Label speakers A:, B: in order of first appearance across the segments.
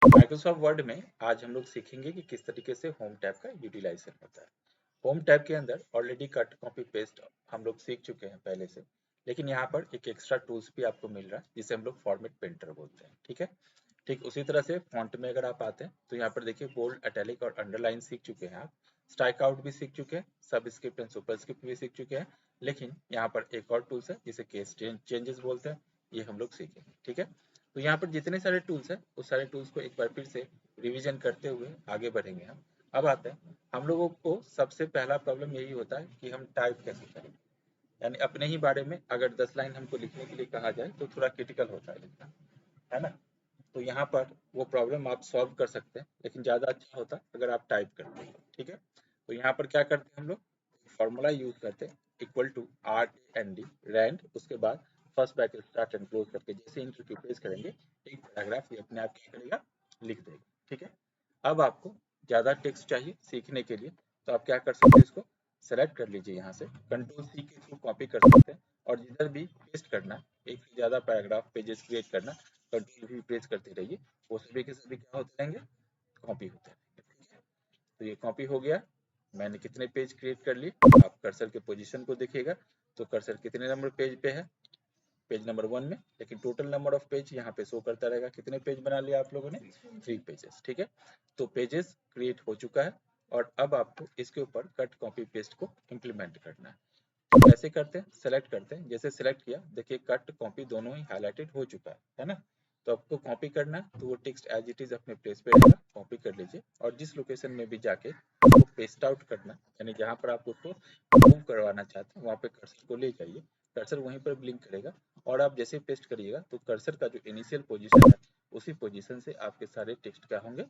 A: Microsoft word में आज हम लोग सीखेंगे कि किस तरीके से होम टैब का यूटिलाइजेशन होता है। होम टैब के अंदर ऑलरेडी कट कॉपी पेस्ट हम लोग सीख चुके हैं पहले से, लेकिन यहाँ पर एक एक्स्ट्रा टूल्स भी आपको मिल रहा है जिसे हम लोग फॉर्मेट पेंटर बोलते हैं। ठीक है, ठीक उसी तरह से फॉन्ट में अगर आप आते हैं तो यहाँ पर देखिए बोल्ड, इटैलिक और अंडरलाइन सीख चुके हैं आप। स्ट्राइक आउट भी सीख चुके हैं, सब स्क्रिप्ट एंड सुपर स्क्रिप्ट भी सीख चुके हैं, लेकिन यहाँ पर एक और टूल्स है जिसे केस चेंजेस बोलते हैं, ये हम लोग सीखेंगे। ठीक है, तो यहाँ पर जितने सारे टूल्स हैं उस सारे टूल्स को एक बार फिर से रिवीजन करते हुए आगे बढ़ेंगे हम। अब आते हैं, हम लोगों को सबसे पहला प्रॉब्लम यही होता है कि हम टाइप कैसे करें। यानी अपने ही बारे में अगर 10 लाइन हमको लिखने के लिए कहा जाए तो थोड़ा क्रिटिकल होता है लिखना, है ना। तो यहाँ पर वो प्रॉब्लम आप सॉल्व कर सकते हैं, लेकिन ज़्यादा अच्छा होता अगर आप टाइप करते हैं। ठीक है, तो यहाँ पर क्या करते हैं हम लोग, फॉर्मूला यूज करते हैं इक्वल टू RAND रैंड, उसके बाद first bracket start and close करके जैसे इंटर की प्रेस करेंगे एक पैराग्राफ ये अपने आप क्या करेगा, लिख देगा। ठीक है, अब आपको ज़्यादा टेक्स्ट चाहिए सीखने के लिए तो आप क्या कर सकते हैं, इसको सेलेक्ट कर लीजिए, यहाँ से कंट्रोल C के थ्रू कॉपी कर सकते हैं, और जिधर भी पेस्ट करना, एक से ज़्यादा पैराग्राफ पेजेस क्रिएट करना, कंट्रोल भी प्रेस करते रहिए, वो सभी के सभी क्या होते रहेंगे, कॉपी होते रहेंगे। ठीक है, तो ये कॉपी हो गया। मैंने कितने पेज क्रिएट कर लिए, आप कर्सर के पोजीशन को देखिएगा तो कर्सर कितने नंबर पेज पे है, पेज नंबर 1 में, लेकिन टोटल नंबर ऑफ पेज यहाँ पे शो करता रहेगा। कितने पेज बना लिया आप लोगों ने, 3 पेजेस। ठीक है, तो पेजेस क्रिएट हो चुका है, और अब आपको इसके ऊपर कट कॉपी पेस्ट को इम्प्लीमेंट करना है। तो कैसे करते हैं, सेलेक्ट करते हैं, जैसे सेलेक्ट किया देखिए कट कॉपी दोनों ही हाईलाइटेड हो चुका है ना। तो आपको कॉपी करना है तो वो टेक्स्ट एज इट इज अपने प्लेस पे रहेगा, कॉपी कर लीजिए, और जिस लोकेशन में भी जाके उसको पेस्ट आउट करना, यानी जहाँ पर आप उसको मूव करवाना चाहते हैं वहाँ पे कर्सर को ले जाइए, कर्सर वहीं पर ब्लिंक करेगा, और आप जैसे पेस्ट करिएगा तो कर्सर का जो इनिशियल पोजीशन है उसी पोजीशन से आपके सारे टेक्स्ट क्या होंगे,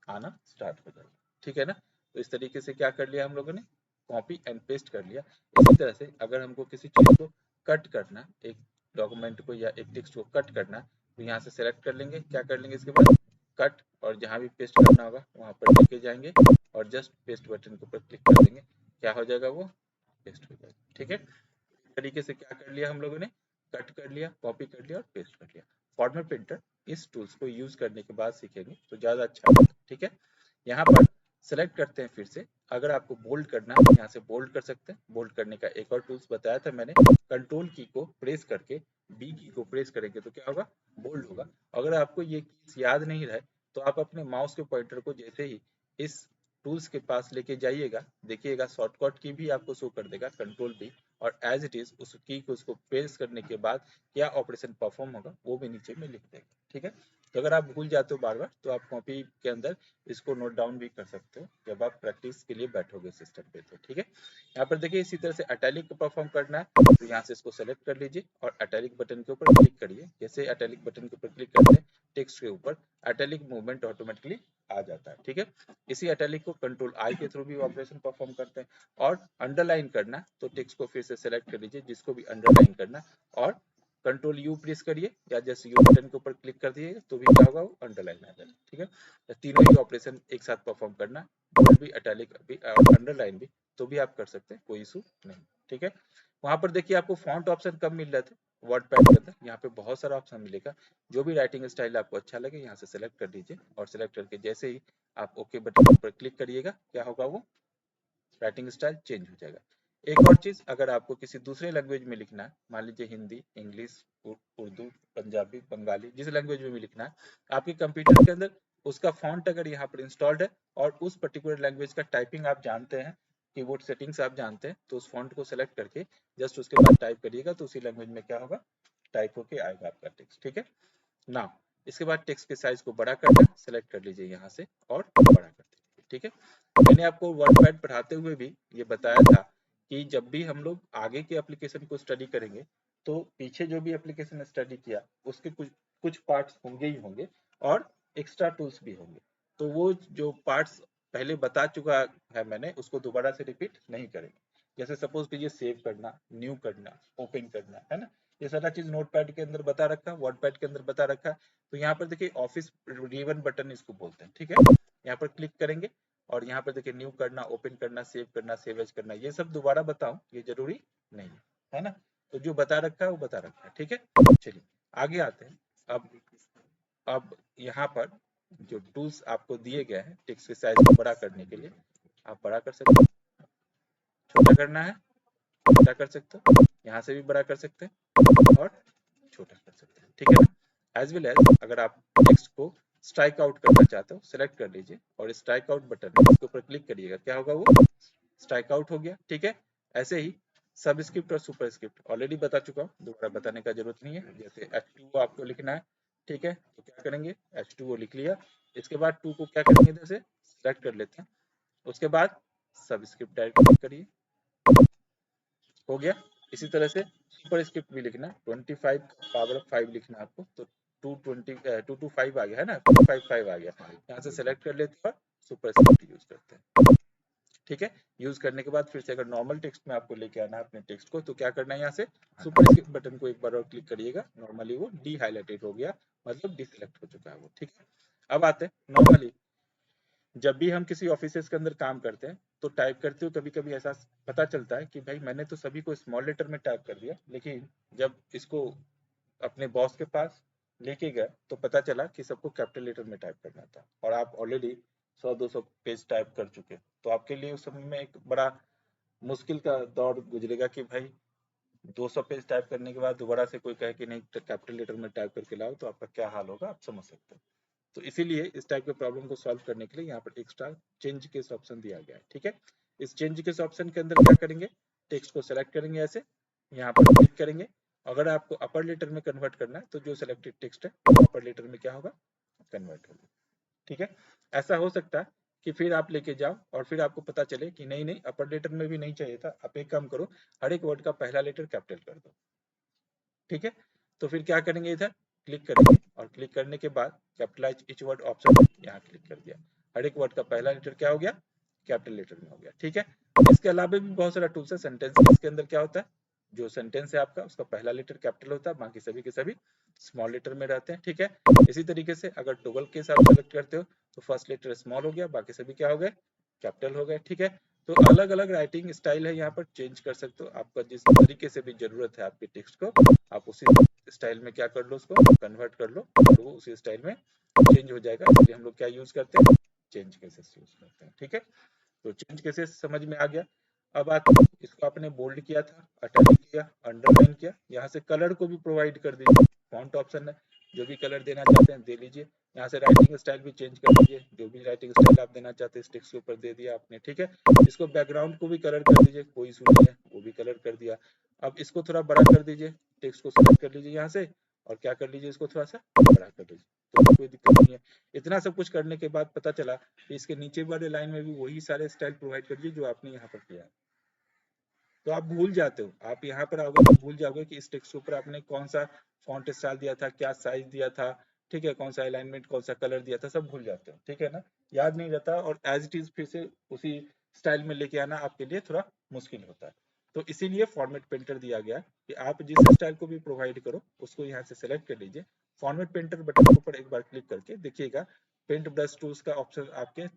A: आना स्टार्ट हो जाएगा। ठीक है ना, तो इस तरीके से क्या कर लिया हम लोगों ने, कॉपी एंड पेस्ट कर लिया। इसी तरह से अगर हमको किसी चीज को कट करना, एक डॉक्यूमेंट को या एक टेक्स्ट को कट करना, तो यहाँ से सेलेक्ट कर लेंगे, क्या कर लेंगे इसके बाद कट, और जहाँ भी पेस्ट करना होगा वहाँ पर लेके जाएंगे और जस्ट पेस्ट बटन के ऊपर क्लिक कर देंगे, क्या हो जाएगा, वो पेस्ट हो जाएगा। ठीक है, इस तरीके से क्या कर लिया हम लोगों ने, कट कर लिया, कॉपी कर लिया और पेस्ट कर लिया। फॉर्मेट प्रिंटर इस टूल्स को यूज करने के बाद सीखेंगे तो ज्यादा अच्छा होगा। ठीक है, यहाँ पर सेलेक्ट करते हैं फिर से, अगर आपको बोल्ड करना है यहाँ से बोल्ड कर सकते हैं। बोल्ड करने का एक और टूल्स बताया था मैंने, कंट्रोल की को प्रेस करके बी की को प्रेस करेंगे तो क्या होगा, बोल्ड होगा। अगर आपको ये कीज याद नहीं रहे तो आप अपने माउस के पॉइंटर को जैसे ही इस टूल्स के पास लेके जाइएगा, देखिएगा शॉर्टकट की भी आपको शो कर देगा, कंट्रोल बी, और एज इट इज उस की को उसको प्रेस करने के बाद क्या ऑपरेशन परफॉर्म होगा वो भी नीचे में लिख देगा। ठीक है, तो अगर आप भूल जाते हो बार बार तो आप कॉपी के अंदर इसको नोट डाउन भी कर सकते हो जब आप प्रैक्टिस के लिए बैठोगे सिस्टम पे। तो ठीक है, यहाँ पर देखिए इसी तरह से अटैलिक को परफॉर्म करना है तो यहाँ से इसको सेलेक्ट कर लीजिए और अटैलिक बटन के ऊपर क्लिक करिए। जैसे अटैलिक बटन के ऊपर क्लिक करते हैं टेक्स्ट के ऊपर अटैलिक मूवमेंट ऑटोमेटिकली आ जाता है। ठीक है, इसी अटैलिक को कंट्रोल आई के थ्रू भी ऑपरेशन परफॉर्म करते हैं। और अंडरलाइन करना तो टेक्स्ट को फिर से सेलेक्ट कर लीजिए जिसको भी अंडरलाइन करना, और कंट्रोल यू प्रेस करिए या जैसे यू बटन के ऊपर क्लिक कर दिए तो भी क्या होगा, वो अंडरलाइन आ जाएगा। ठीक है, तो तीनों ही ऑपरेशन एक साथ परफॉर्म करना, बोल्ड भी, इटैलिक भी और अंडरलाइन भी, तो भी आप कर सकते हैं, कोई इशू नहीं। ठीक है, वहां पर देखिए आपको फॉन्ट ऑप्शन कब मिल रहे थे, वर्ड पैड के अंदर यहाँ पे बहुत सारा ऑप्शन मिलेगा, जो भी राइटिंग स्टाइल आपको अच्छा लगे यहाँ से सेलेक्ट कर दीजिए, और सेलेक्ट करके जैसे ही आप ओके बटन के ऊपर क्लिक करिएगा क्या होगा, वो राइटिंग स्टाइल चेंज हो जाएगा। एक और चीज, अगर आपको किसी दूसरे लैंग्वेज में लिखना है, मान लीजिए हिंदी, इंग्लिश, उर्दू, पंजाबी, बंगाली, जिस लैंग्वेज में भी लिखना है आपके कंप्यूटर के अंदर, उसका फॉन्ट अगर यहाँ पर इंस्टॉल्ड है और उस पर्टिकुलर लैंग्वेज का टाइपिंग आप जानते हैं, कीबोर्ड सेटिंग्स आप जानते हैं, तो उस फॉन्ट को सेलेक्ट करके जस्ट उसके बाद टाइप करिएगा तो उसी लैंग्वेज में क्या होगा, टाइप होके आएगा आपका टेक्स्ट। ठीक है ना, इसके बाद टेक्स्ट के साइज को बड़ा करना, सेलेक्ट कर लीजिए यहाँ से और बड़ा कर दीजिए। ठीक है, मैंने आपको वर्डपैड पढ़ाते हुए भी ये बताया था कि जब भी हम लोग आगे के एप्लीकेशन को स्टडी करेंगे तो पीछे जो भी एप्लीकेशन स्टडी किया उसके कुछ कुछ पार्ट्स होंगे ही होंगे और एक्स्ट्रा टूल्स भी होंगे। तो वो जो पार्ट्स पहले बता चुका है मैंने उसको दोबारा से रिपीट नहीं करेंगे। जैसे सपोज कीजिए सेव करना, न्यू करना, ओपन करना, है ना, ये सारा चीज नोटपैड के अंदर बता रखा है, वर्डपैड के अंदर बता रखा है। तो यहाँ पर देखिए ऑफिस रिबन बटन इसको बोलते हैं। ठीक है, यहाँ पर क्लिक करेंगे और यहाँ पर देखिए न्यू करना, ओपन करना, सेव करना, सेव एज करना, ये सब दोबारा बताऊं ये जरूरी नहीं है ना। तो जो बता रखा है वो बता रखा है। ठीक है, चलिए आगे आते हैं। अब यहाँ पर जो टूल्स आपको दिए गए हैं टेक्स्ट के साइज को बड़ा करने के लिए, आप बड़ा कर सकते हो, छोटा करना है छोटा कर सकते हो, यहाँ से भी बड़ा कर सकते हैं और छोटा कर सकते हैं, ठीक है ना। एज वेल एज अगर आप टेक्स्ट को स्ट्राइक आउट करना चाहते हो, सेलेक्ट कर लीजिए और स्ट्राइक आउट बटन है इसके ऊपर क्लिक करिएगा, क्या होगा वो स्ट्राइक आउट हो गया, ठीक है। ऐसे ही सबस्क्रिप्ट और सुपरस्क्रिप्ट ऑलरेडी बता चुका हूँ, दोबारा बताने का जरूरत नहीं है। जैसे H2O आपको लिखना है, ठीक है, तो क्या करेंगे H2O लिख लिया, इसके बाद 2 को क्या करेंगे इधर से सेलेक्ट कर लेते हैं, उसके बाद सबस्क्रिप्ट डायरेक्ट क्लिक करिए, हो गया। इसी तरह से सुपर स्क्रिप्ट भी लिखना है, 25 पावर 5 लिखना है आपको, तो 225 आ गया है ना, 255 आ गया, यहाँ से सेलेक्ट कर लेते हैं और सुपर स्क्रिप्ट यूज करते हैं, ठीक है। यूज करने के बाद फिर से अगर नॉर्मल टेक्स्ट में आपको लेके आना है अपने टेक्स्ट को, तो क्या करना है, यहाँ से सुपर स्क्रिप्ट बटन को एक बार और क्लिक करिएगा, नॉर्मली वो डी हाईलाइटेड हो गया, मतलब डिसेलेक्ट हो चुका है वो, ठीक है। अब आते हैं नॉर्मली जब भी हम किसी ऑफिस के अंदर काम करते हैं तो टाइप करते हुए कभी कभी ऐसा पता चलता है कि भाई मैंने तो सभी को स्मॉल लेटर में टाइप कर दिया, लेकिन जब इसको अपने बॉस के पास लेके गए तो पता चला कि सबको कैपिटल लेटर में टाइप करना था और आप ऑलरेडी 100-200 पेज टाइप कर चुके, तो आपके लिए उस समय में एक बड़ा मुश्किल का दौर गुजरेगा कि भाई 200 पेज टाइप करने के बाद दोबारा से कोई कहे कि नहीं कैपिटल लेटर में टाइप करके लाओ, तो आपका क्या हाल होगा आप समझ सकते हो। तो इसीलिए इस टाइप के प्रॉब्लम को सॉल्व करने के लिए यहाँ पर एक्स्ट्रा चेंज केस ऑप्शन दिया गया है, ठीक है। इस चेंज केस ऑप्शन के अंदर क्या करेंगे, टेक्स्ट को सेलेक्ट करेंगे, ऐसे यहाँ पर क्लिक करेंगे, अगर आपको अपर लेटर में कन्वर्ट करना है तो जो सिलेक्टेड टेक्स्ट है वो अपर लेटर में क्या होगा कन्वर्ट होगा, ठीक है। ऐसा हो सकता है कि फिर आप लेके जाओ और फिर आपको पता चले कि नहीं नहीं अपर लेटर में भी नहीं चाहिए था, आप एक काम करो हर एक वर्ड का पहला लेटर कैपिटल कर दो, ठीक है। तो फिर क्या करेंगे, इधर क्लिक करेंगे और क्लिक करने के बाद कैपिटलाइज ईच वर्ड ऑप्शन यहाँ क्लिक कर दिया, हर एक वर्ड का पहला लेटर क्या हो गया कैपिटल लेटर में हो गया, ठीक है। इसके अलावा भी बहुत सारा टूल्स है, सेंटेंस के अंदर क्या होता है, जो सेंटेंस है आपका उसका पहला लेटर कैपिटल होता है, बाकी सभी के सभी स्मॉल लेटर में रहते हैं, ठीक है। इसी तरीके से अगर टॉगल केस आप सेलेक्ट करते हो तो फर्स्ट लेटर स्मॉल हो गया, बाकी सभी क्या हो गए कैपिटल हो गए, ठीक है। तो अलग अलग राइटिंग स्टाइल है, यहाँ पर चेंज कर सकते हो, आपका जिस तरीके से भी जरूरत है आपके टेक्स्ट को आप उसी स्टाइल में क्या कर लो उसको कन्वर्ट कर लो और वो उसी स्टाइल में चेंज हो जाएगा, इसलिए हम लोग क्या यूज करते हैं चेंज केसेस यूज करते हैं, ठीक है। तो चेंज केसेस समझ में आ गया। अब आते हैं इसको आपने बोल्ड किया था, अटैलिक किया, अंडरलाइन किया, यहाँ से कलर को भी प्रोवाइड कर दीजिए, फॉन्ट ऑप्शन है, जो भी कलर देना चाहते हैं दे लीजिए, यहाँ से राइटिंग स्टाइल भी चेंज कर दीजिए, जो भी राइटिंग स्टाइल आप देना चाहते हैं टेक्स्ट के ऊपर दे दिया आपने, ठीक है। इसको बैकग्राउंड को भी कलर कर दीजिए, कोई इशू नहीं है, वो भी कलर कर दिया। अब इसको थोड़ा बड़ा कर दीजिए, टेक्स्ट को सिलेक्ट कर लीजिए यहाँ से और क्या कर लीजिए इसको थोड़ा सा बड़ा कर लीजिए, तो कोई दिक्कत नहीं है। इतना सब कुछ करने के बाद पता चला कि इसके नीचे वाले लाइन में भी वही सारे स्टाइल प्रोवाइड कर दीजिए जो आपने यहाँ पर किया है, तो आप भूल जाते हो, आप यहाँ पर आओगे तो भूल जाओगे कि इस टेक्स्ट के ऊपर आपने कौन सा फॉन्ट स्टाइल दिया था, क्या साइज दिया था, ठीक है, कौन सा अलाइनमेंट कौन सा कलर दिया था, सब भूल जाते हो, ठीक है ना, याद नहीं रहता और एज इट इज फिर से उसी स्टाइल में लेके आना आपके लिए थोड़ा मुश्किल होता है। तो इसीलिए फॉर्मेट पेंटर दिया गया कि आप जिस स्टाइल को भी प्रोवाइड करो उसको यहाँ से सेलेक्ट कर लीजिए, फॉर्मेट पेंटर बटन के ऊपर एक बार क्लिक करके देखिएगा पेंट ब्रश टूल्स का ऑप्शन आपके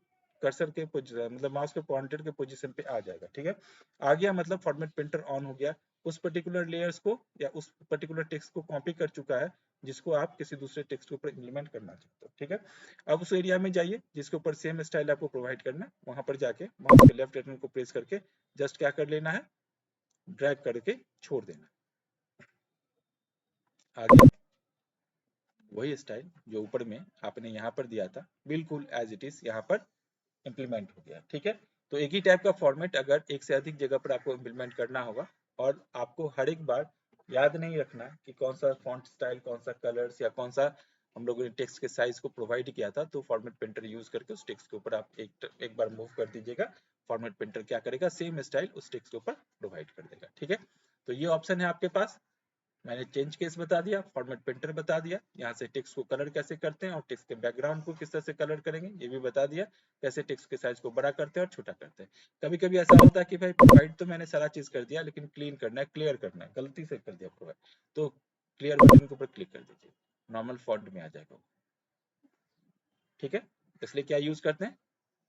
A: कर्सर के मतलब माउस के पॉइंटर के पोजीशन पे आ जाएगा, ठीक है। आ गया मतलब फॉर्मेट प्रिंटर ऑन हो गया, उस पर्टिकुलर लेयर्स को या उस पर्टिकुलर टेक्स्ट को कॉपी कर चुका है जिसको आप किसी दूसरे टेक्स्ट के ऊपर इम्प्लीमेंट करना चाहते हो, ठीक है। अब उस एरिया में जाइए जिसके ऊपर सेम स्टाइल आपको प्रोवाइड करना है, वहां पर जाके माउस के लेफ्ट बटन को प्रेस करके जस्ट क्या कर लेना है ड्रैग करके छोड़ देना, आ गया वही स्टाइल जो ऊपर में आपने यहाँ पर दिया था बिल्कुल एज इट इज यहाँ पर इम्प्लीमेंट हो गया, ठीक है। तो एक ही टाइप का फॉर्मेट अगर एक से अधिक जगह पर आपको इम्प्लीमेंट करना होगा और आपको हर एक बार याद नहीं रखना कि कौन सा फॉन्ट स्टाइल कौन सा कलर्स या कौन सा हम लोगों ने टेक्स्ट के साइज को प्रोवाइड किया था, तो फॉर्मेट पेंटर यूज करके उस टेक्स्ट के ऊपर आप एक बार मूव कर दीजिएगा, फॉर्मेट पेंटर क्या करेगा सेम स्टाइल उस टेक्स्ट के ऊपर प्रोवाइड कर देगा, ठीक है। तो ये ऑप्शन है आपके पास, मैंने चेंज केस बता दिया, फॉर्मेट पेंटर बता दिया, यहाँ से टेक्स्ट को कलर कैसे करते हैं और टेक्स्ट के बैकग्राउंड को किस तरह से कलर करेंगे ये भी बता दिया, कैसे टेक्स्ट के साइज को बड़ा करते हैं और छोटा करते हैं। कभी कभी ऐसा होता है कि भाई प्रोवाइड तो मैंने सारा चीज कर दिया लेकिन क्लीन करना है क्लियर करना है, गलती से कर दिया प्रोवाइड, तो क्लियर बटन के ऊपर क्लिक कर दीजिए, नॉर्मल फॉन्ट में आ जाएगा, ठीक है। इसलिए क्या यूज करते हैं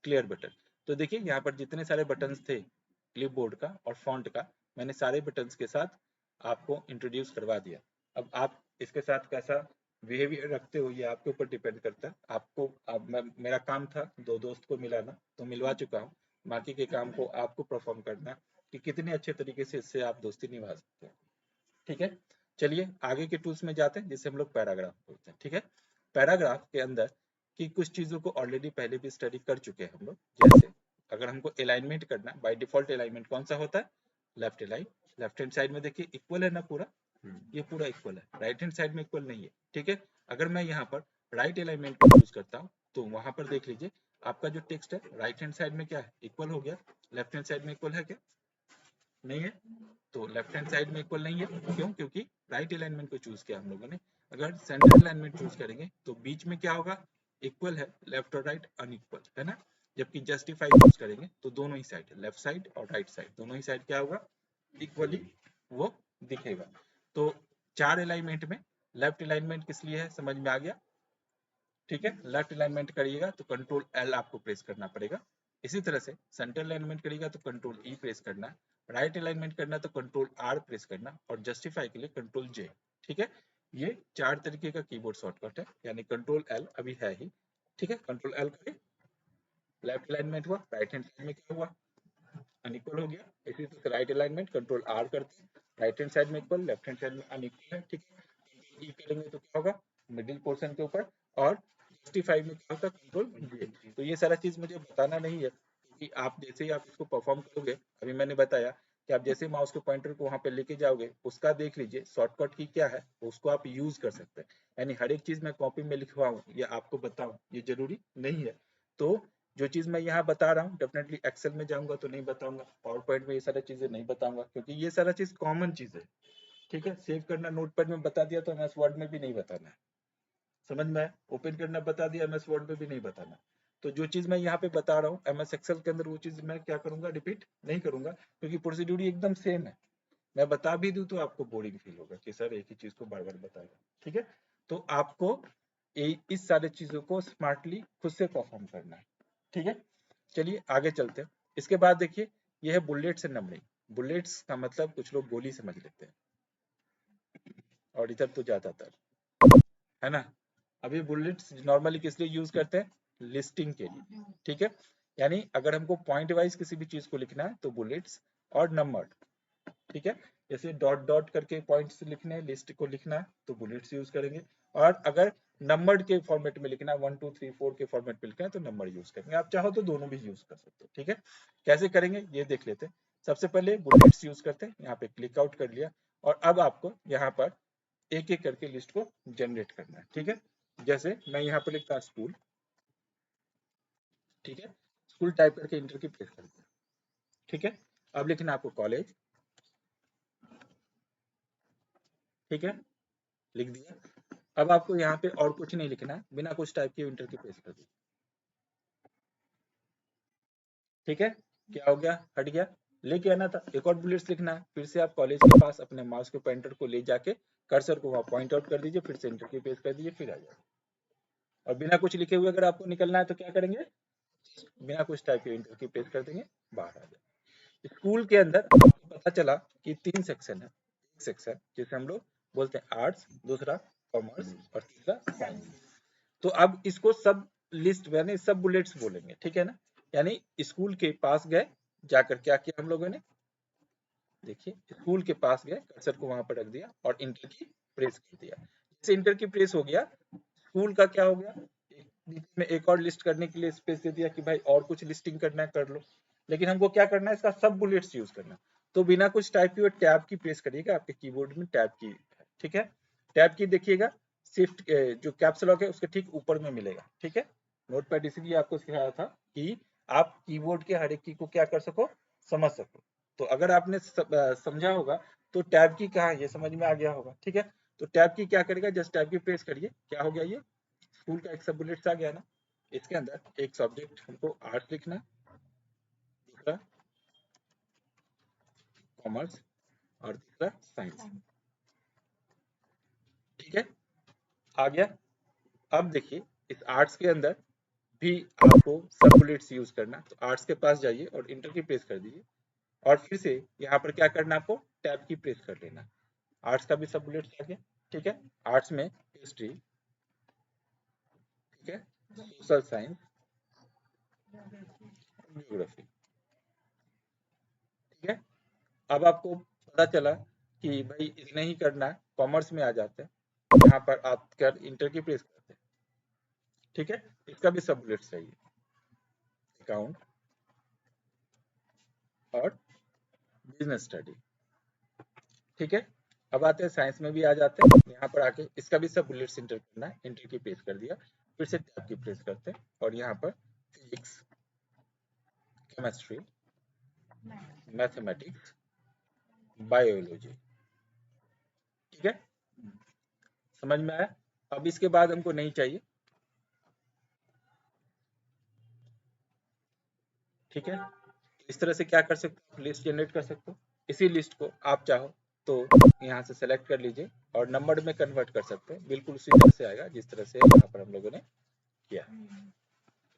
A: क्लियर बटन। तो देखिए यहाँ पर जितने सारे बटन्स थे क्लिपबोर्ड का और फॉन्ट का, मैंने सारे बटन्स के साथ आपको इंट्रोड्यूस करवा दिया। अब आप इसके साथ कैसा बिहेवियर रखते हो ये आपके ऊपर डिपेंड करता है। आपको अब मेरा काम था दो दोस्त को मिलाना, तो मिलवा चुका हूँ। बाकी के काम को आपको परफॉर्म करना है कि कितने अच्छे तरीके से इससे आप दोस्ती निभा सकते हैं। ठीक है, चलिए आगे के टूल्स में जाते हैं जिसे हम लोग पैराग्राफ बोलते हैं। ठीक है, पैराग्राफ के अंदर की कुछ चीजों को ऑलरेडी पहले भी स्टडी कर चुके हैं हम लोग। जैसे अगर हमको अलाइनमेंट करना है, बाय डिफॉल्ट अलाइनमेंट कौन सा होता है? Left align. Left hand side में देखिए इक्वल है ना पूरा, ये पूरा इक्वल है। राइट हैंड साइड में इक्वल नहीं है। ठीक है, अगर मैं यहाँ पर राइट अलाइनमेंट को यूज करता हूँ तो वहां पर देख लीजिए आपका जो टेक्स्ट है राइट हैंड साइड में क्या है? इक्वल हो गया। लेफ्ट हैंड साइड में इक्वल है क्या? नहीं है। तो लेफ्ट हैंड साइड में इक्वल नहीं है, क्यों? क्योंकि राइट अलाइनमेंट को चूज किया हम लोगों ने। अगर सेंटर अलाइनमेंट चूज करेंगे तो बीच में क्या होगा? इक्वल है, लेफ्ट और राइट अनइक्वल है ना। जबकि जस्टिफाई चूज करेंगे तो दोनों ही साइड, लेफ्ट साइड और राइट साइड, दोनों ही साइड क्या होगा? इक्वली वो दिखेगा। तो चार अलाइनमेंट में लेफ्ट अलाइनमेंट किस लिए है, समझ में आ गया? ठीक है, लेफ्ट अलाइनमेंट करिएगा तो कंट्रोल एल आपको प्रेस करना पड़ेगा। इसी तरह से सेंटर अलाइनमेंट करिएगा तो कंट्रोल ई प्रेस करना है। राइट अलाइनमेंट करना तो कंट्रोल आर प्रेस करना, और जस्टिफाई के लिए कंट्रोल जे। ठीक है, ये चार तरीके का कीबोर्ड शॉर्टकट है, यानी कंट्रोल एल अभी है ही। ठीक है, कंट्रोल एल करें, लेफ्ट अलाइनमेंट हुआ, राइट हैंड साइड में क्या हुआ? अनइक्वल हो गया। इसी तरह से राइट अलाइनमेंट कंट्रोल आर करते हैं, राइट हैंड साइड में इक्वल, लेफ्ट हैंड साइड में अनइक्वल है। ठीक है, कंट्रोल ई करेंगे तो क्या होगा? मिडिल पोर्शन के ऊपर। और 65 में क्या होता है? कंट्रोल जे। तो ये सारा चीज मुझे बताना नहीं है, क्योंकि आप जैसे ही आप इसको परफॉर्म करोगे, अभी मैंने बताया कि आप जैसे माउस के पॉइंटर को वहां पे लेके जाओगे, उसका देख लीजिए शॉर्टकट की क्या है, उसको आप यूज कर सकते हैं। यानी हर एक चीज मैं कॉपी में लिखवाऊं या आपको बताऊं ये जरूरी नहीं है। तो जो चीज मैं यहाँ बता रहा हूँ डेफिनेटली एक्सेल में जाऊंगा तो नहीं बताऊंगा, पावर पॉइंट में ये सारी चीजें नहीं बताऊंगा, क्योंकि ये सारा चीज कॉमन चीज है। ठीक है, सेव करना नोटपैड में बता दिया तो एमएस वर्ड में भी नहीं बताना है। समझ में आया? ओपन करना बता दिया, एमएस वर्ड में भी नहीं बताना। तो जो चीज मैं यहाँ पे बता रहा हूँ एमएस एक्सेल के अंदर, वो चीज मैं क्या करूंगा? रिपीट नहीं करूंगा, क्योंकि प्रोसीड्यूर एकदम सेम है। मैं बता भी दूं तो आपको बोरिंग फील होगा कि सर एक ही चीज को बार बार बताएगा। ठीक है, तो आपको इस सारे चीजों को स्मार्टली खुद से परफॉर्म करना है। ठीक है, चलिए आगे चलते हैं। इसके बाद देखिए ये है बुलेट्स एंड नंबरिंग। बुलेट्स का मतलब कुछ लोग गोली समझ लेते हैं, और इधर तो ज्यादातर है ना। अभी बुलेट्स नॉर्मली किस लिए यूज करते हैं? लिस्टिंग के लिए। ठीक है, यानी अगर हमको पॉइंट वाइज किसी भी चीज को लिखना है तो बुलेट्स और नंबर। ठीक है, जैसे डॉट डॉट करके पॉइंट्स लिखने हैं, लिस्ट को लिखना है तो बुलेट्स यूज करेंगे। और अगर नंबर्ड के फॉर्मेट में लिखना है, 1 2 3 4 के फॉर्मेट में लिखना है तो नंबर यूज करेंगे। आप चाहो तो दोनों भी यूज कर सकते हो। ठीक है, कैसे करेंगे ये देख लेते हैं। सबसे पहले बुलेट्स यूज करते हैं, यहाँ पे क्लिक आउट कर लिया, और अब आपको यहाँ पर एक एक करके लिस्ट को जनरेट करना है। ठीक है, जैसे मैं यहाँ पर लिखता हूँ स्कूल। ठीक है, स्कूल टाइप करके इंटर की प्रेस कर दिया। ठीक है, अब लिखना है आपको कॉलेज। ठीक है, लिख दिया। अब आपको यहाँ पे और कुछ नहीं लिखना है, बिना कुछ टाइप के इंटर की प्रेस कर दी। ठीक है, क्या हो गया? हट गया। लेके आना था, एक और बुलेट्स लिखना है, फिर से आप कॉलेज के पास अपने माउस के पॉइंटर को ले जाके कर्सर को वहां पॉइंट आउट कर दीजिए, फिर से इंटर की प्रेस कर दीजिए, फिर आ जाए। और बिना कुछ लिखे हुए अगर आपको निकलना है तो क्या करेंगे? बिना कुछ टाइप के इंटर की प्रेस कर देंगे, बाहर आ जाए। स्कूल के अंदर आपको पता चला कि 3 सेक्शन है। एक सेक्शन जिसे हम लोग बोलते हैं आर्ट्स, दूसरा कॉमर्स और तीसरा साइंस। तो अब इसको सब लिस्ट यानी सब बुलेट्स बोलेंगे। ठीक है ना, यानी स्कूल के पास गए, जाकर क्या किया हम लोगों ने? देखिए स्कूल के पास गए, कर्सर को वहां पर रख दिया और इंटर की प्रेस कर दिया। जैसे इंटर की प्रेस हो गया, स्कूल का क्या हो गया? में एक और लिस्ट करने के लिए स्पेस दे दिया कि भाई और कुछ लिस्टिंग करना है कर लो। लेकिन हमको क्या करना है? इसका सब बुलेट्स यूज करना है। तो बिना कुछ टाइप किए टैब की प्रेस करिएगा, आपके कीबोर्ड में टैब की। ठीक है, टैब की देखिएगा शिफ्ट जो कैप्स लॉक है उसके ठीक ऊपर में मिलेगा। ठीक है, नोटपैड इसलिए आपको सिखाया था कि आप कीबोर्ड के हर एक की को क्या कर सको, समझ सको। तो अगर आपने समझा होगा तो टैब की कहाँ है ये समझ में आ गया होगा। ठीक है, तो टैब की क्या करेगा? जस्ट टैब की प्रेस करिए, क्या हो गया? ये स्कूल का एक सब बुलेट्स आ गया ना। इसके अंदर एक सब्जेक्ट हमको आर्ट्स लिखना है, दूसरा कॉमर्स और तीसरा साइंस। ठीक है, आ गया। अब देखिए इस आर्ट्स के अंदर भी आपको सब बुलेट्स यूज करना, तो आर्ट्स के पास जाइए और इंटर की प्रेस कर दीजिए, और फिर से यहाँ पर क्या करना, आपको टैब की प्रेस कर लेना। आर्ट्स का भी सब बुलेट्स आ गया। ठीक है, आर्ट्स में हिस्ट्री, ठीक है, सोशल साइंस, ज्योग्राफी। ठीक है, अब आपको पता चला कि भाई इतना ही करना है, कॉमर्स में आ जाते हैं, यहाँ पर आकर इंटर की प्रेस करते हैं। ठीक है, इसका भी सब बुलेट चाहिए, अकाउंट और बिजनेस स्टडी। ठीक है, अब आते हैं साइंस में भी आ जाते हैं, यहाँ पर आके इसका भी सब बुलेट्स इंटर करना है, इंटर की प्रेस कर दिया, फिर से टैब की प्रेस करते हैं और यहाँ पर फिजिक्स, केमिस्ट्री, मैथमेटिक्स, बायोलॉजी। ठीक है, समझ में आया। अब इसके बाद हमको नहीं चाहिए। ठीक है, इस तरह से क्या कर सकते हो, लिस्ट जनरेट कर सकते हो। इसी लिस्ट को आप चाहो तो यहाँ से सेलेक्ट कर लीजिए और नंबर में कन्वर्ट कर सकते हैं, बिल्कुल उसी तरह से आएगा जिस तरह से यहाँ पर हम लोगों ने किया।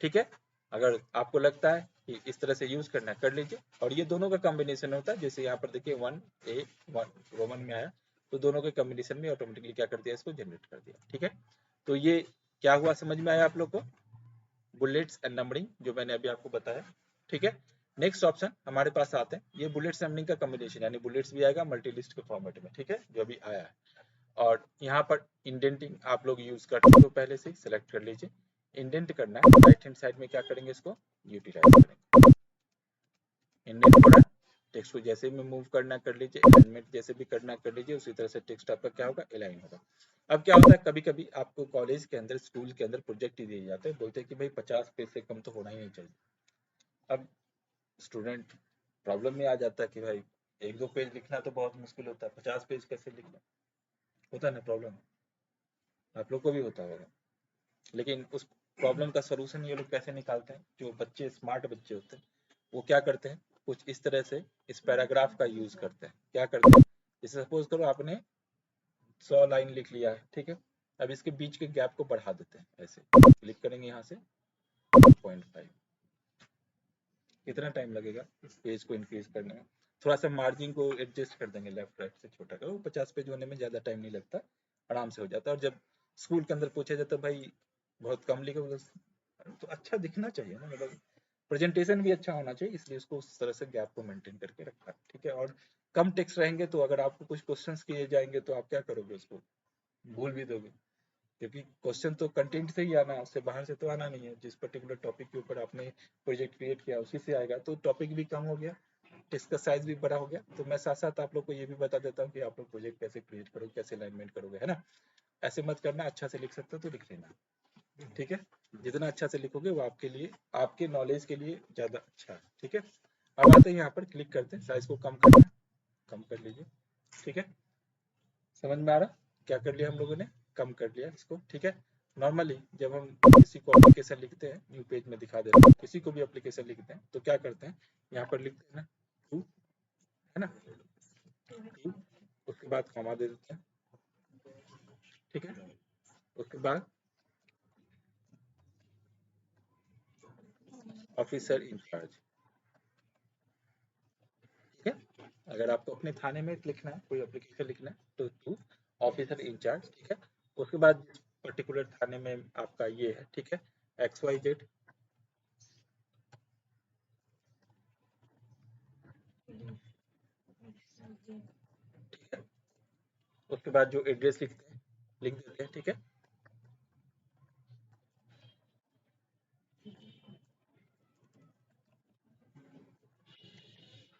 A: ठीक है, अगर आपको लगता है कि इस तरह से यूज करना है कर लीजिए, और ये दोनों का कॉम्बिनेशन होता है, जैसे यहाँ पर देखिए 1A 1 रोमन में आया तो दोनों के कॉम्बिनेशन में ऑटोमेटिकली क्या कर दिया, इसको जनरेट कर दिया। ठीक है, तो ये क्या हुआ समझ में आया आप लोग को, बुलेट्स एंड नंबरिंग जो मैंने अभी आपको बताया। ठीक है, नेक्स्ट ऑप्शन हमारे पास आते हैं, ये बुलेट्स नंबरिंग का कॉम्बिनेशन, यानी बुलेट्स भी आएगा मल्टी लिस्ट के फॉर्मेट में। ठीक है, जो अभी आया है, और यहाँ पर इंडेंटिंग आप लोग यूज कर चुके हो पहले से, सिलेक्ट कर लीजिए। इंडेंट करना है, राइट हैंड साइड में क्या करेंगे, इसको यूटिलाइज करेंगे। इंडेंट पड़ा, टेक्स्ट को जैसे भी मूव करना कर लीजिए, अलाइनमेंट जैसे भी करना कर लीजिए, उसी तरह से टेक्स्ट आपका क्या होगा, अलाइन होगा। अब क्या होता है, कभी कभी आपको कॉलेज के अंदर, स्कूल के अंदर प्रोजेक्ट ही दिए जाते हैं, बोलते हैं कि भाई 50 पेज से कम तो होना ही नहीं चाहिए। अब स्टूडेंट प्रॉब्लम में आ जाता है कि भाई 1-2 पेज लिखना तो बहुत मुश्किल होता है, 50 पेज कैसे लिखना, होता है ना प्रॉब्लम, आप लोग को भी होता होगा। लेकिन उस प्रॉब्लम का सलूशन ये लोग कैसे निकालते हैं, जो बच्चे स्मार्ट बच्चे होते हैं वो क्या करते हैं, कुछ इस तरह से इस पैराग्राफ का यूज करते हैं। क्या करते हैं, जैसे सपोज करो आपने 100 लाइन लिख लिया है, ठीक है, अब इसके बीच के गैप को बढ़ा देते हैं, ऐसे क्लिक करेंगे यहाँ से 1.5, कितना टाइम लगेगा इस पेज को इंक्रीज करने में, थोड़ा सा मार्जिन को एडजस्ट कर देंगे लेफ्ट राइट से छोटा करो, 50 पेज होने में ज़्यादा टाइम नहीं लगता, आराम से हो जाता है। और जब स्कूल के अंदर पूछा जाता है भाई बहुत कम लिखो, तो अच्छा दिखना चाहिए ना, मतलब प्रेजेंटेशन भी अच्छा होना चाहिए, इसलिए उसको उस तरह से गैप को मेंटेन करके रखा। ठीक है, और कम टेक्स्ट रहेंगे तो अगर आपको कुछ क्वेश्चंस किए जाएंगे तो आप क्या करोगे, उसको भूल भी दोगे, क्योंकि क्वेश्चन तो कंटेंट से ही आना है, उससे बाहर से तो आना नहीं है। जिस पर्टिकुलर टॉपिक के ऊपर आपने प्रोजेक्ट क्रिएट किया उसी से आएगा, तो टॉपिक भी कम हो गया, टेक्स्ट का साइज भी बड़ा हो गया। तो मैं साथ साथ आप लोग को ये भी बता देता हूँ कि आप लोग प्रोजेक्ट कैसे क्रिएट करोगे, कैसे अलाइनमेंट करोगे, है ना। ऐसे मत करना, अच्छा से लिख सकते हो तो लिख लेना। ठीक है, जितना अच्छा से लिखोगे वो आपके लिए, आपके नॉलेज के लिए ज्यादा अच्छा है। ठीक है, अब आते हैं यहाँ पर, क्लिक करते हैं, साइज को कम करना है, कम कर लीजिए। ठीक है, समझ में आ रहा, क्या कर लिया हम लोगों ने, कम कर लिया इसको। ठीक है, नॉर्मली जब हम किसी को एप्लीकेशन लिखते हैं, न्यू पेज में दिखा देते हैं, किसी को भी एप्लीकेशन लिखते हैं तो क्या करते हैं, यहाँ पर लिखते हैं ना 2, है ना, 2, उसके बाद कॉमा दे देते हैं। ठीक है, उसके बाद ऑफिसर इंचार्ज। ठीक है, अगर आपको अपने थाने में लिखना है, कोई एप्लीकेशन लिखना है तो 2, ऑफिसर इंचार्ज। ठीक है, उसके बाद जिस पर्टिकुलर थाने में आपका ये है, ठीक है, XYZ। ठीक है, उसके बाद जो एड्रेस लिखते हैं लिख देते हैं। ठीक है,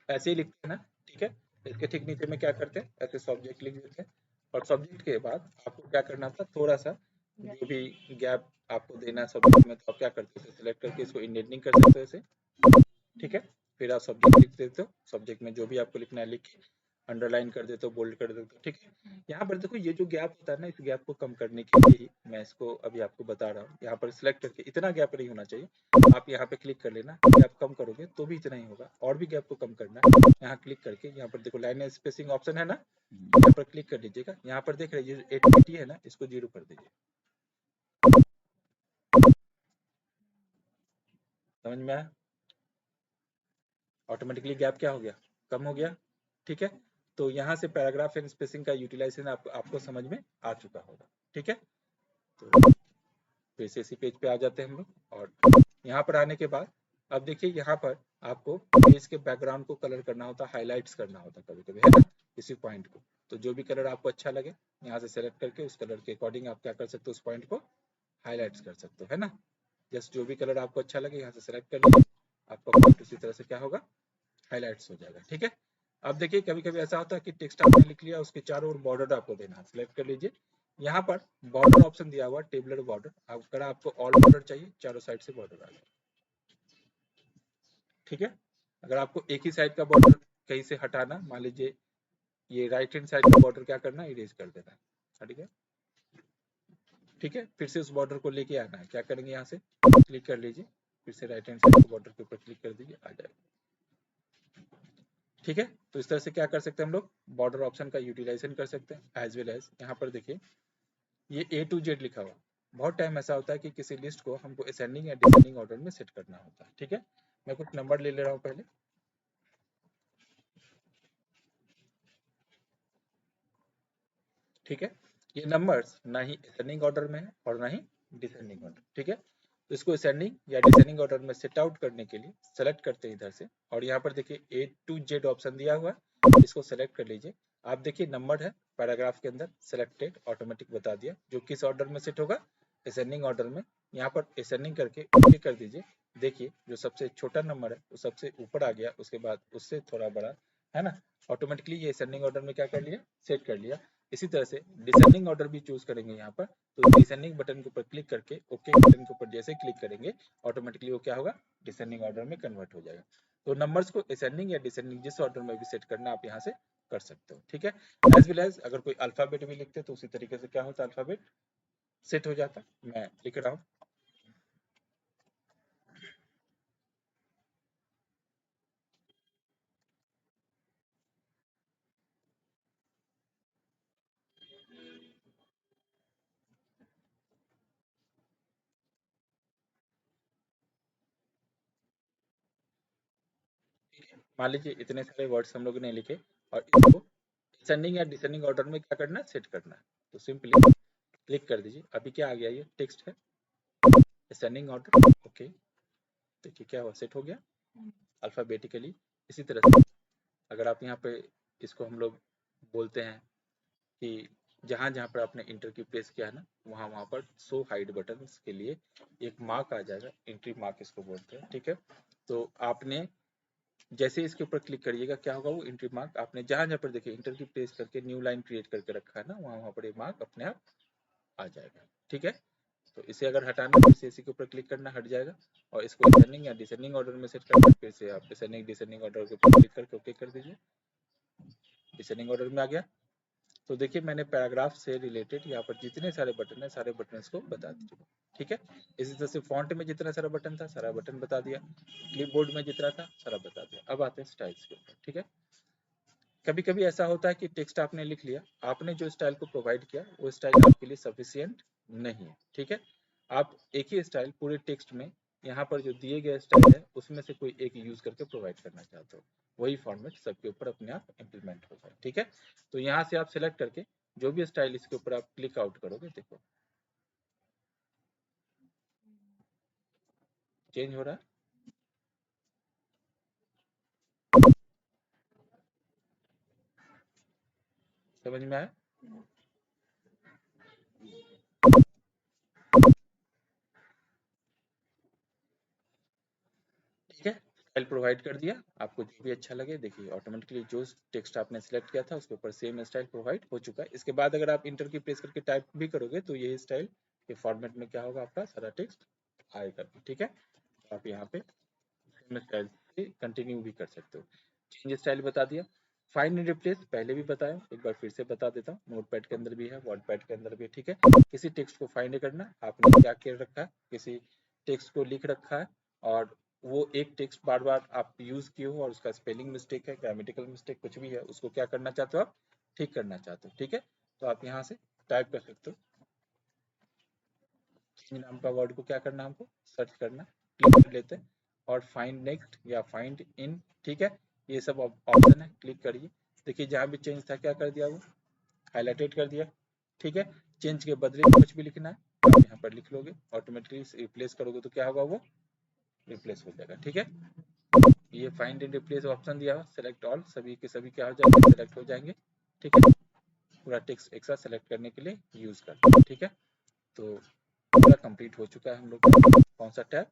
A: ऐसे ही लिखते हैं ना। ठीक है, इसके ठीक नीचे में क्या करते हैं, ऐसे सब्जेक्ट लिख देते हैं, और सब्जेक्ट के बाद आपको क्या करना था, थोड़ा सा जो भी गैप आपको देना है सब्जेक्ट में, तो आप क्या करते हो, सिलेक्ट करके इसको इंडेंटिंग कर सकते हो ऐसे। ठीक है, फिर आप सब्जेक्ट लिख देते हो, सब्जेक्ट में जो भी आपको लिखना है लिख के अंडरलाइन कर देते हो, बोल्ड कर देते हो। ठीक है, यहाँ पर देखो ये जो गैप होता है ना, इस गैप को कम करने के लिए ही मैं इसको अभी आपको बता रहा हूँ। यहाँ पर सिलेक्ट करके, इतना गैप नहीं होना चाहिए, आप यहाँ पे क्लिक कर लेना, गैप कम करोगे तो भी इतना ही होगा, और भी गैप को कम करना है, यहाँ क्लिक करके यहाँ पर देखो लाइन स्पेसिंग ऑप्शन है ना, यहाँ पर क्लिक कर दीजिएगा, यहाँ पर देख रहे 880 है ना, इसको 0 कर दीजिए। समझ में आया, ऑटोमेटिकली गैप क्या हो गया, कम हो गया। ठीक है, तो यहाँ से पैराग्राफ एंड स्पेसिंग का यूटिलाइजेशन आपको समझ में आ चुका होगा। ठीक है, तो फिर से इसी पेज पे आ जाते हैं हम लोग। और यहाँ पर आने के बाद अब देखिए यहाँ पर आपको पेज के बैकग्राउंड को कलर करना होता है, हाईलाइट्स करना होता है कभी कभी, है ना, किसी पॉइंट को। तो जो भी कलर आपको अच्छा लगे यहाँ से सेलेक्ट करके उस कलर के अकॉर्डिंग आप क्या कर सकते हो, उस पॉइंट को हाईलाइट्स कर सकते हो, है ना। जस्ट जो भी कलर आपको अच्छा लगे यहाँ से सेलेक्ट कर लीजिए, आपका पॉइंट उसी तरह से क्या होगा, हाईलाइट्स हो जाएगा। ठीक है। अब देखिए कभी कभी ऐसा होता है कि टेक्स्ट आपने लिख लिया, उसके चारों ओर बॉर्डर आपको देना है, सिलेक्ट कर लीजिए। यहाँ पर बॉर्डर ऑप्शन दिया हुआ, टेबुलर बॉर्डर, अगर आपको ऑल बॉर्डर चाहिए चारों साइड से बॉर्डर आ जाए। ठीक है। अगर आपको एक ही साइड का बॉर्डर कहीं से हटाना, मान लीजिए ये राइट हैंड साइड का बॉर्डर क्या करना है, इरेज कर देना है। ठीक है। ठीक है, फिर से उस बॉर्डर को लेके आना है, क्या करेंगे, यहाँ से क्लिक कर लीजिए, फिर से राइट हैंड साइड के बॉर्डर के ऊपर क्लिक कर दीजिए, आ जाएगा। ठीक है। तो इस तरह से क्या कर सकते हैं हम लोग, बॉर्डर ऑप्शन का यूटिलाइजेशन कर सकते हैं। एज वेल एज यहाँ पर देखिए ये A to Z लिखा हुआ, बहुत टाइम ऐसा होता है कि किसी लिस्ट को हमको असेंडिंग या डिसेंडिंग ऑर्डर में सेट करना होता है। ठीक है। मैं कुछ नंबर ले रहा हूँ पहले। ठीक है। ये नंबर्स ना ही असेंडिंग ऑर्डर में है और ना ही डिसेंडिंग ऑर्डर। ठीक है। तो इसको असेंडिंग या डिसेंडिंग ऑर्डर में सेट आउट करने के लिए सेलेक्ट करते हैं इधर से, और यहाँ पर देखिए A to Z ऑप्शन दिया हुआ है, इसको सेलेक्ट कर लीजिए। आप देखिए नंबर है पैराग्राफ के अंदर, सेलेक्टेड ऑटोमेटिक बता दिया, जो किस ऑर्डर में सेट होगा, असेंडिंग ऑर्डर में। यहाँ पर असेंडिंग करके ओके कर दीजिए। देखिए जो सबसे छोटा नंबर है वो सबसे ऊपर आ गया, उसके बाद उससे थोड़ा बड़ा, है ना, ऑटोमेटिकली ये असेंडिंग ऑर्डर में क्या कर लिया, सेट कर लिया। इसी तरह से डिसेंडिंग ऑर्डर भी चूज करेंगे यहाँ पर, तो डिसेंडिंग बटन के ऊपर क्लिक करके ओके बटन के ऊपर जैसे क्लिक करेंगे ऑटोमेटिकली वो क्या होगा, डिसेंडिंग ऑर्डर में कन्वर्ट हो जाएगा। तो नंबर्स को असेंडिंग या डिसेंडिंग जिस ऑर्डर में भी सेट करना आप यहाँ से कर सकते हो। ठीक है। एज वेल एज अगर कोई अल्फाबेट भी लिखते तो उसी तरीके से क्या होता, अल्फाबेट सेट हो जाता। मैं लिख रहा हूँ, मान लीजिए इतने सारे वर्ड्स हम लोगों ने लिखे और इसको असेंडिंग या डिसेंडिंग ऑर्डर में क्या करना है, सेट करना है। तो सिंपली क्लिक कर दीजिए, अभी क्या आ गया, ये टेक्स्ट है असेंडिंग ऑर्डर। ओके, देखिए क्या हुआ, सेट हो गया अल्फाबेटिकली। इसी तरह से अगर आप यहाँ पे इसको हम लोग बोलते हैं कि जहाँ जहाँ पर आपने इंटर की प्रेस किया है ना, वहाँ वहाँ पर शो हाइड बटन के लिए एक मार्क आ जाएगा, एंट्री मार्क इसको बोलते हैं। ठीक है। तो आपने जैसे इसके ऊपर क्लिक करिएगा क्या होगा, वो एंट्री मार्क आपने जहाँ जहाँ पर देखिए इंटर की प्रेस करके न्यू लाइन क्रिएट करके रखा है ना, वहाँ वहाँ पर ये मार्क अपने आप आ जाएगा। ठीक है। तो इसे अगर हटाना है, फिर से इसी के ऊपर क्लिक करना, हट जाएगा। और इसको असेंडिंग या डिसेंडिंग ऑर्डर में सेट करना है, फिर से आप असेंडिंग डिसेंडिंग ऑर्डर के ऊपर क्लिक करके ओके कर दीजिए, डिसेंडिंग ऑर्डर में आ गया। तो देखिए मैंने पैराग्राफ से रिलेटेड यहाँ पर जितने सारे बटन है सारे बटन को बता दिए। ठीक है। इसी तरह से फॉन्ट में जितना सारा बटन था सारा बटन बता दिया, क्लिपबोर्ड में जितना था सारा बता दिया। अब आते हैं स्टाइल्स के ऊपर। ठीक है। कभी कभी ऐसा होता है कि टेक्स्ट आपने लिख लिया, आपने जो स्टाइल को प्रोवाइड किया वो स्टाइल आपके लिए सफिशियंट नहीं है। ठीक है। आप एक ही स्टाइल पूरे टेक्स्ट में, यहाँ पर जो दिए गए स्टाइल है उसमें से कोई एक यूज करके प्रोवाइड करना चाहते हो, वही फॉर्मेट सबके ऊपर अपने आप इम्प्लीमेंट हो जाए। ठीक है। तो यहाँ से आप सिलेक्ट करके जो भी स्टाइल इसके ऊपर आप क्लिक आउट करोगे, देखो चेंज हो रहा है। समझ में आया। ठीक है। स्टाइल प्रोवाइड कर दिया, आपको जो भी अच्छा लगे, देखिए ऑटोमेटिकली जो टेक्स्ट आपने सिलेक्ट किया था उसके ऊपर सेम स्टाइल प्रोवाइड हो चुका है। इसके बाद अगर आप इंटर की प्रेस करके टाइप भी करोगे तो ये स्टाइल के फॉर्मेट में क्या होगा, आपका सारा टेक्स्ट आएगा। ठीक है। तो आप यहाँ पे सेम स्टाइल से कंटिन्यू भी कर सकते हो। चेंज स्टाइल बता दिया। फाइंड एंड रिप्लेस पहले भी बताया, एक बार फिर से बता देता हूँ, नोटपैड के अंदर भी है, वर्डपैड के अंदर भी है। ठीक है। किसी टेक्स्ट को फाइंड करना, आपने क्या कर रखा है, किसी टेक्स्ट को लिख रखा है और वो एक टेक्स्ट बार बार आप यूज किए हो और उसका स्पेलिंग मिस्टेक है, ग्रामेटिकल मिस्टेक कुछ भी है, उसको क्या करना चाहते हो, आप ठीक करना चाहते हो। ठीक है। तो आप यहाँ से टाइप कर सकते हो, चेंज नाम का वर्ड को क्या करना, हमको सर्च करना, क्लिक कर लेते हैं और फाइंड नेक्स्ट या फाइंड इन। ठीक है। ये सब ऑप्शन है, क्लिक करिए। देखिए जहाँ भी चेंज था क्या कर दिया, वो हाईलाइटेड कर दिया। ठीक है। चेंज के बदले में कुछ भी लिखना है आप यहाँ पर लिख लोगे, ऑटोमेटिकली रिप्लेस करोगे तो क्या होगा, वो रिप्लेस हो जाएगा। ठीक है, ये फाइंड एंड रिप्लेस ऑप्शन दिया हो, सेलेक्ट ऑल, सभी के सभी क्या हो जाएंगे, सेलेक्ट हो जाएंगे। ठीक है, पूरा टेक्स्ट एक साथ सेलेक्ट करने के लिए यूज करते हैं। ठीक है, तो पूरा कंप्लीट हो चुका है हम लोग का कौन सा टैब,